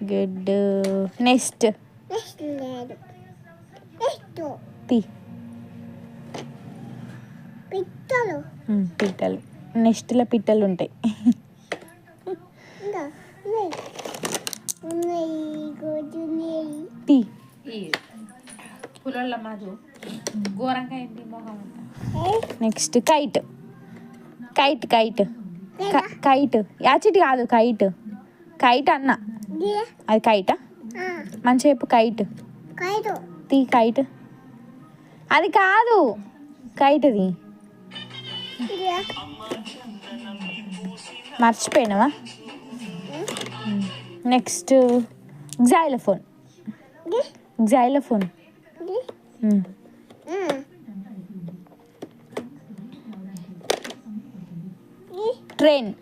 Good. Next P. పిట్టలు. నెక్స్ట్లో పిట్టలు ఉంటాయి. T. Next kite. Kite kite kite యాచిటి కాదు కైట్. కైట్ అన్న అది కైటా? మంచి చెప్పు. కైట్. తీ కైట్. అది కాదు కైట్ది. మర్చిపోయినావా? Next xylophone. జైలోఫోన్. ట్రైన్.